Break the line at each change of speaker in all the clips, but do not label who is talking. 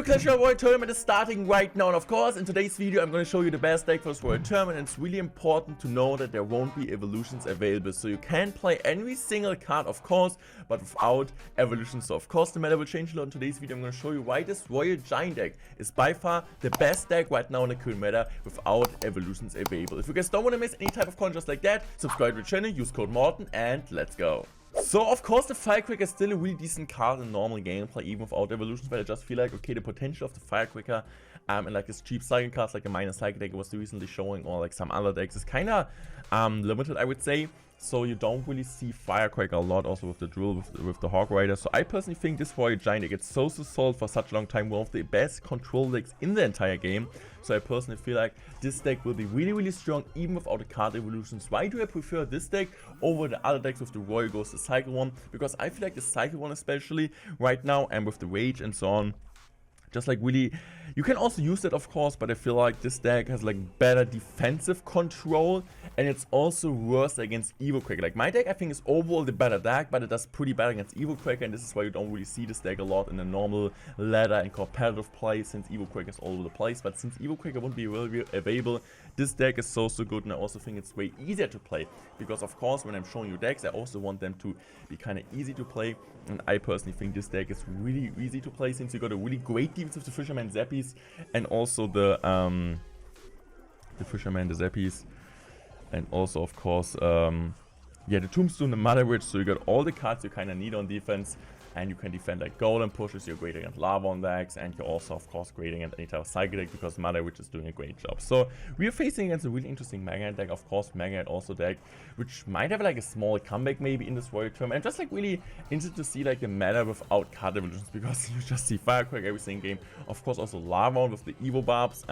new Clash Royale tournament is starting right now, and of course in today's video I'm going to show you the best deck for this Royale tournament. And it's really important to know that there won't be evolutions available, so you can play every single card of course, but without evolutions. So of course the meta will change a lot. In today's video I'm going to show you why this Royale Giant deck is by far the best deck right now in the current meta without evolutions available. If you guys don't want to miss any type of content just like that, subscribe to the channel, use code Morten, and let's go. So of course the Firecracker is still a really decent card in normal gameplay even without evolutions, but I just feel like, okay, the potential of the Firecracker and like this cheap cycle cards like a minercycle deck was recently showing, or like some other decks, is kinda limited, I would say. So you don't really see Firecracker a lot, also with the drill, with the Hawk Rider. So I personally think this Royale Giant deck gets so sold for such a long time, one of the best control decks in the entire game. So I personally feel like this deck will be really strong even without the card evolutions. Why do I prefer this deck over the other decks with the Royal Ghost, the Cycle one? Because I feel like the Cycle one especially right now, and with the Rage and so on, just like really, you can also use that of course, but I feel like this deck has like better defensive control, and it's also worse against Evo-Cracker. Like my deck I think is overall the better deck, but it does pretty bad against Evo-Cracker, and this is why you don't really see this deck a lot in the normal ladder and competitive play, since Evo-Cracker is all over the place. But since Evo-Cracker won't be really available, this deck is so good, and I also think it's way easier to play, because of course when I'm showing you decks I also want them to be kind of easy to play, and I personally think this deck is really easy to play since you got a really great defense with the Fisherman Zappies, and also the Fisherman, the Zappies, and also of course yeah, the Tombstone, the Mother Witch. So you got all the cards you kind of need on defense, and you can defend like Golem pushes, you're great against Lava on decks, and you're also of course great against any type of Cycle deck because Mother Witch is doing a great job. So we are facing against a really interesting Mega deck, of course Mega also deck which might have like a small comeback maybe in this Royale tournament. I'm just like really interested to see like the meta without card evolutions, because you just see Firecracker every single game, of course also Lava with the Evo Barbs,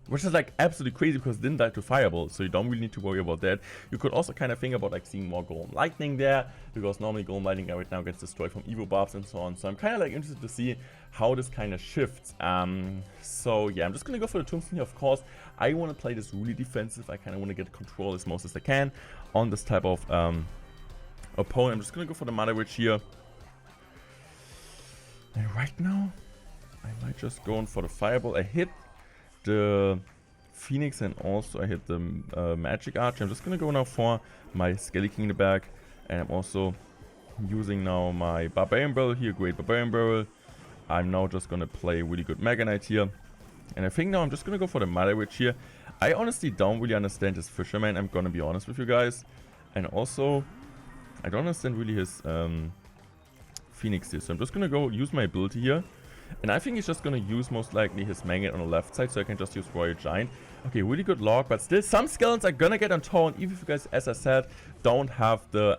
which is like absolutely crazy because it didn't die to Fireball, so you don't really need to worry about that. You could also kind of think about like seeing more Golem Lightning there, because normally Golem Lightning right now gets destroyed from Evo Barbs and so on. So I'm kind of like interested to see how this kind of shifts. So yeah, I'm just gonna go for the Tombstone here. Of course, I want to play this really defensive. I kind of want to get control as most as I can on this type of opponent. I'm just gonna go for the Mother Witch here. And right now, I might just go in for the Fireball. I hit the Phoenix, and also I hit the Magic Archer. I'm just gonna go now for my Skelly King in the back, and I'm also using now my Barbarian Barrel here, great Barbarian Barrel. I'm now just gonna play really good Mega Knight here, and I think now I'm just gonna go for the Mother Witch here. I honestly don't really understand this Fisherman, I'm gonna be honest with you guys, and also I don't understand really his Phoenix here. So I'm just gonna go use my ability here. And I think he's just gonna use most likely his Magnet on the left side, so I can just use Royale Giant. Okay, really good log, but still some skeletons are gonna get on tone, even if you guys, as I said, don't have the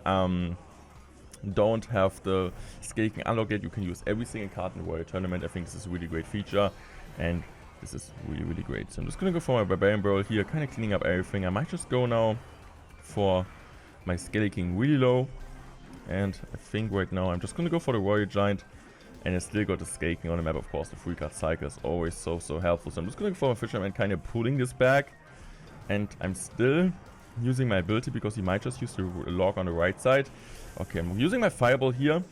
Skelly King unlocked yet. You can use every single card in the Royale tournament. I think this is a really great feature, and this is really great. So I'm just gonna go for my Barbarian Barrel here, kind of cleaning up everything. I might just go now for my Skelly King really low, and I think right now I'm just gonna go for the Royale Giant. And I still got the Skelly King on the map, of course. The 3-card cycle is always so helpful. So I'm just going to go for a Fisherman, kind of pulling this back. And I'm still using my ability because he might just use the log on the right side. Okay, I'm using my Fireball here.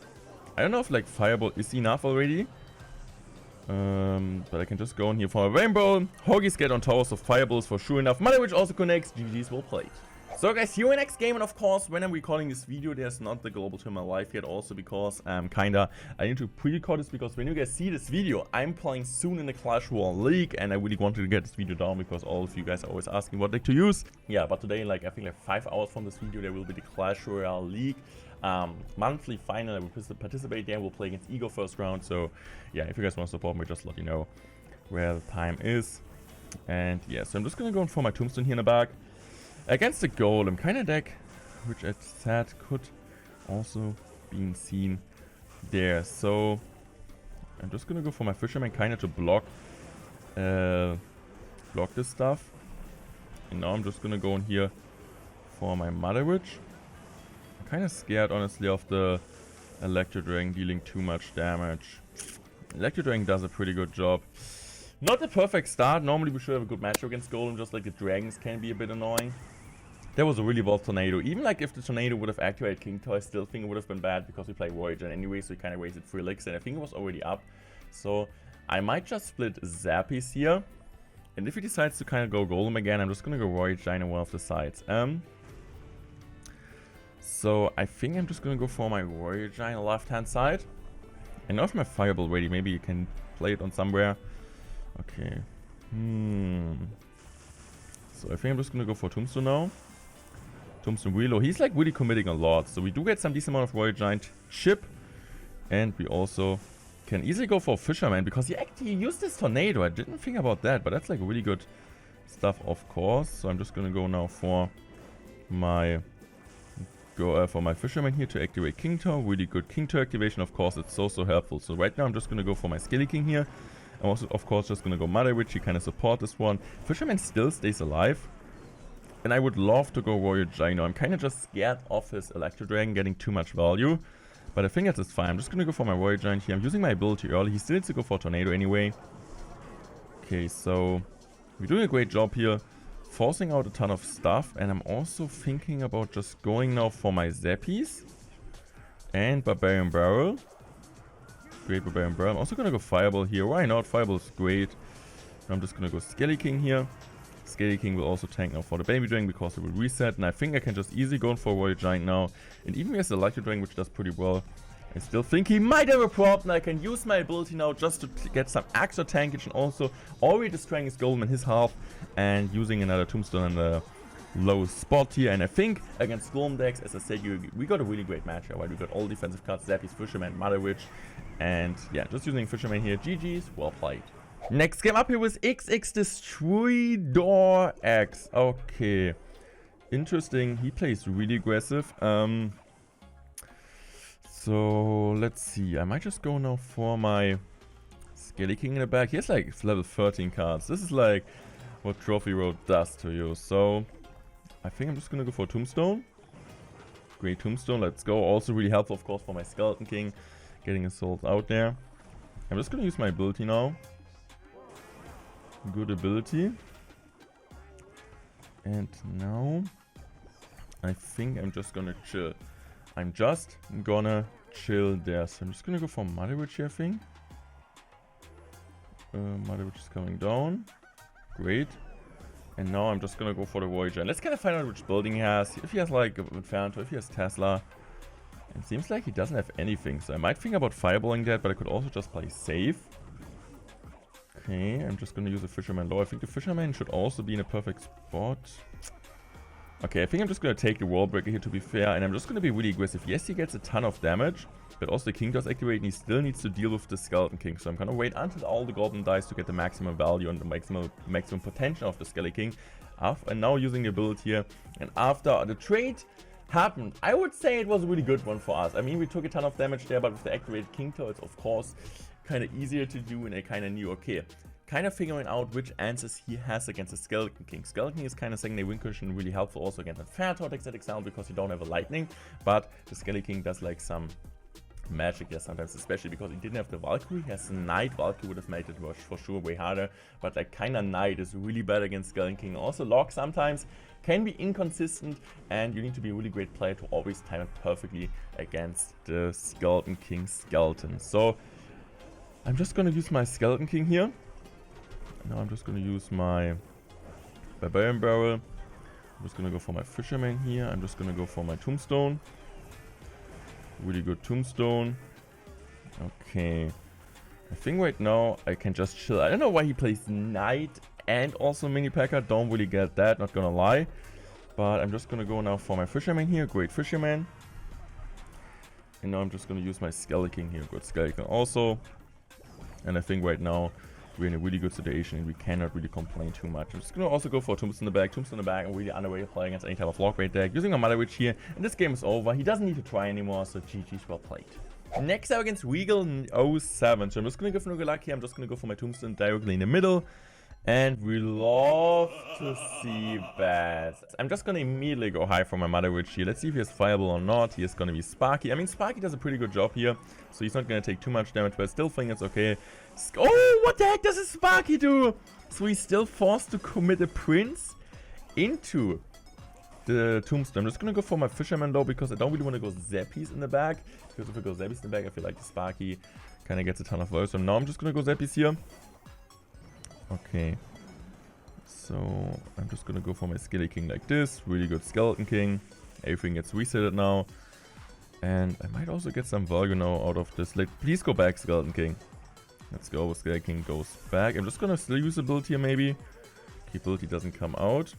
I don't know if like Fireball is enough already. But I can just go in here for a Rainbow. Hoggies get on tower, so Fireballs for sure enough. Mother Witch also connects. GG's well played. So guys, here in next game, and of course when I'm recording this video there's not the global tournament live yet, also because I need to pre-record this, because when you guys see this video I'm playing soon in the Clash Royale League, and I really wanted to get this video down because all of you guys are always asking what deck to use. Yeah, but today, like I think like 5 hours from this video, there will be the Clash Royale League monthly final. I will participate there. We'll play against Ego first round. So yeah, if you guys want to support me, just let you know where the time is. And yeah, so I'm just gonna go in for my Tombstone here in the back against the Golem kind of deck, which I said could also be seen there. So I'm just gonna go for my Fisherman kind of to block this stuff. And now I'm just gonna go in here for my Mother Witch. I'm kind of scared honestly of the Electro Dragon dealing too much damage. Electro Dragon does a pretty good job. Not the perfect start. Normally we should have a good matchup against Golem, just like the dragons can be a bit annoying. There was a really wild tornado. Even like if the tornado would have activated King Toy, I still think it would have been bad because we played Royale Giant anyway, so we kind of wasted 3 licks, and I think it was already up. So I might just split Zappies here. And if he decides to kind of go Golem again, I'm just going to go Royale Giant on one of the sides. So I think I'm just going to go for my Royale Giant on the left-hand side. And now if my Fireball ready, maybe you can play it on somewhere. Okay. So I think I'm just going to go for Tombstone now. Tombstone Reload. He's like really committing a lot. So we do get some decent amount of Royale Giant chip. And we also can easily go for Fisherman because he actually used this Tornado. I didn't think about that, but that's like really good stuff, of course. So I'm just going to go now for my Fisherman here to activate King Toe. Really good King Toe activation, of course. It's so helpful. So right now I'm just going to go for my Skelly King here. I'm also, of course, just going to go Mother Witch. He kind of support this one. Fisherman still stays alive. And I would love to go Royale Giant. I'm kind of just scared of his Electro Dragon getting too much value. But I think that's fine. I'm just going to go for my Royale Giant here. I'm using my ability early. He still needs to go for Tornado anyway. Okay, so we're doing a great job here. Forcing out a ton of stuff. And I'm also thinking about just going now for my Zappies. And Barbarian Barrel. Great Barbarian Barrel. I'm also going to go Fireball here. Why not? Fireball is great. I'm just going to go Skelly King here. Skelly King will also tank now for the Baby Dragon because it will reset. And I think I can just easily go for Royale Giant now. And even with the Electro Dragon, which does pretty well, I still think he might have a problem. I can use my ability now just to get some extra tankage and also already destroying his Golem in his half. And using another Tombstone in the low spot here. And I think against Golem decks, as I said, we got a really great match here, right? We got all defensive cards, Zappies, Fisherman, Mother Witch. And yeah, just using Fisherman here. GG's, well played. Next game up here was XX Destroyer X. Okay. Interesting. He plays really aggressive. So let's see. I might just go now for my Skelly King in the back. He has like level 13 cards. This is like what Trophy Road does to you. So I think I'm just gonna go for Tombstone. Great Tombstone. Let's go. Also really helpful, of course, for my Skeleton King. Getting his souls out there. I'm just gonna use my ability now. Good ability. And now I think I'm just gonna chill. I'm just gonna chill there. So I'm just gonna go for Mother Witch here, I think. Mother Witch is coming down. Great. And now I'm just gonna go for the Voyager. And let's kind of find out which building he has. If he has like Inferno, if he has Tesla. It seems like he doesn't have anything. So I might think about fireballing that, but I could also just play safe. Okay, I'm just going to use a Fisherman low. I think the Fisherman should also be in a perfect spot. Okay, I think I'm just going to take the Wall Breaker here, to be fair. And I'm just going to be really aggressive. Yes, he gets a ton of damage, but also the King does activate and he still needs to deal with the Skeleton King. So I'm going to wait until all the Goblin dies to get the maximum value and the maximum potential of the Skeleton King. And now using the ability here. And after the trade happened, I would say it was a really good one for us. I mean, we took a ton of damage there, but with the activated King Toe, it's of course kind of easier to do, and I kind of knew, okay, kind of figuring out which answers he has against the Skeleton King. Skeleton King is kind of secondary win cushion, really helpful also against the Fair decks, that example, because you don't have a lightning, but the Skeleton King does like some magic there sometimes, especially because he didn't have the Valkyrie. He has Knight. Valkyrie would have made it for sure way harder, but like kind of Knight is really bad against Skeleton King. Also Locke sometimes can be inconsistent, and you need to be a really great player to always time it perfectly against the Skeleton King skeleton. So I'm just going to use my Skeleton King here. Now I'm just going to use my Barbarian Barrel. I'm just going to go for my Fisherman here. I'm just going to go for my Tombstone. Really good Tombstone. Okay. I think right now I can just chill. I don't know why he plays Knight and also Mini Packer. Don't really get that, not gonna lie. But I'm just gonna go now for my Fisherman here. Great Fisherman. And now I'm just gonna use my Skeleton King here. Good Skeleton King also. And I think right now we're in a really good situation and we cannot really complain too much. I'm just gonna also go for Tombstone in the back. Tombstone in the back, I'm really underrated play against any type of lock rate deck. Using my Mother Witch here, and this game is over. He doesn't need to try anymore, so GG's, well played. Next up against Regal 07. So I'm just gonna go for no luck here. I'm just gonna go for my Tombstone directly in the middle. And we love to see bad. I'm just gonna immediately go high for my Mother Witch here. Let's see if he has Fireball or not. He is gonna be Sparky. I mean, Sparky does a pretty good job here, so he's not gonna take too much damage, but I still think it's okay. Oh, what the heck does a Sparky do? So he's still forced to commit a Prince into the Tombstone. I'm just gonna go for my Fisherman though, because I don't really want to go Zappies in the back. Because if I go Zappies in the back, I feel like the Sparky Kinda gets a ton of value. So now I'm just gonna go Zappies here. Okay. So I'm just gonna go for my Skelly King like this. Really good Skeleton King. Everything gets resetted now. And I might also get some value now out of this. Please go back, Skeleton King. Let's go. Skeleton King goes back. I'm just gonna still use ability here maybe. Okay, ability doesn't come out.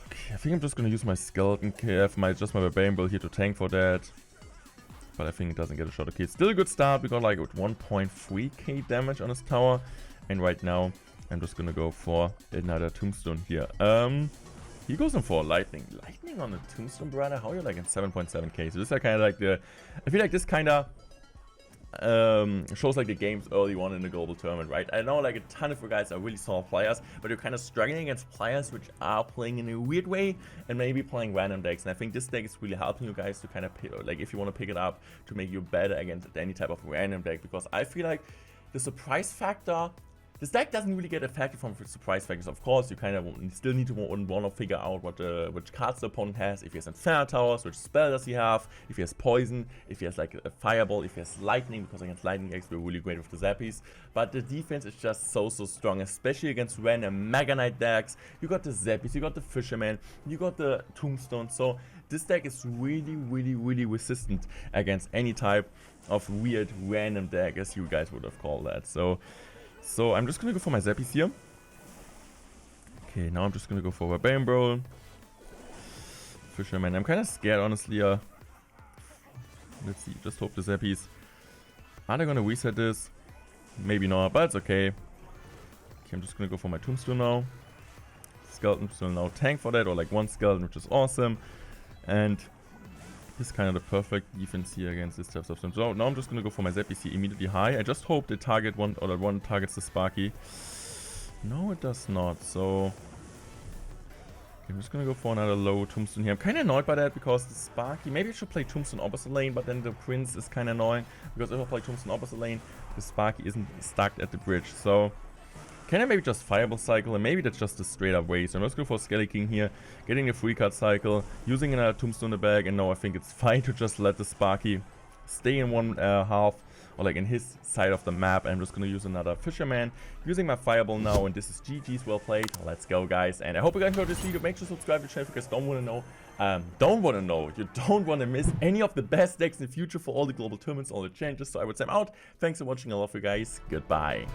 Okay, I think I'm just gonna use my Skeleton King, my Barbarian Build here to tank for that. But I think it doesn't get a shot. Okay, it's still a good start. We got like 1.3k damage on this tower. And right now, I'm just gonna go for another Tombstone here. He goes in for Lightning. Lightning on the Tombstone, brother? How are you like in 7.7k? So this is kind of like the... I feel like this kind of shows like the games early on in the global tournament, right? I know like a ton of you guys are really solid players, but you're kind of struggling against players which are playing in a weird way and maybe playing random decks. And I think this deck is really helping you guys to kind of like, if you want to pick it up, to make you better against any type of random deck, because I feel like the surprise factor, this deck doesn't really get affected from surprise factors. Of course, you kind of still need to want to figure out which cards the opponent has. If he has Inferno Towers, which spell does he have? If he has Poison, if he has like a Fireball, if he has Lightning, because against Lightning decks we're really great with the Zappies. But the defense is just so strong, especially against random Mega Knight decks. You got the Zappies, you got the Fisherman, you got the Tombstone. So this deck is really resistant against any type of weird random deck, as you guys would have called that. So I'm just gonna go for my Zappies here. Okay, now I'm just gonna go for Barbarian Brawl. Fisherman. I'm kind of scared, honestly. Let's see. Just hope the Zappies. Are they gonna reset this? Maybe not, but it's okay. Okay, I'm just gonna go for my Tombstone now. Skeleton will now tank for that, or like one Skeleton, which is awesome. And this is kind of the perfect defense here against this type of stuff. So now I'm just gonna go for my Zappies here immediately high. I just hope they target one, or that one targets the Sparky. No, it does not. So okay, I'm just gonna go for another low Tombstone here. I'm kind of annoyed by that because the Sparky, maybe I should play Tombstone opposite lane, but then the Prince is kind of annoying because if I play Tombstone opposite lane, the Sparky isn't stuck at the bridge. So can I maybe just Fireball cycle, and maybe that's just a straight up way. So I'm just going for Skelly King here, getting a free card cycle, using another Tombstone in the bag, and now I think it's fine to just let the Sparky stay in one half, or like in his side of the map. And I'm just going to use another Fisherman, using my Fireball now, and this is GG's, well played. Let's go, guys. And I hope you guys enjoyed this video. Make sure to subscribe to the channel if you guys don't want to know. You don't want to miss any of the best decks in the future for all the global tournaments, all the changes. So I would say I'm out. Thanks for watching. I love you guys. Goodbye.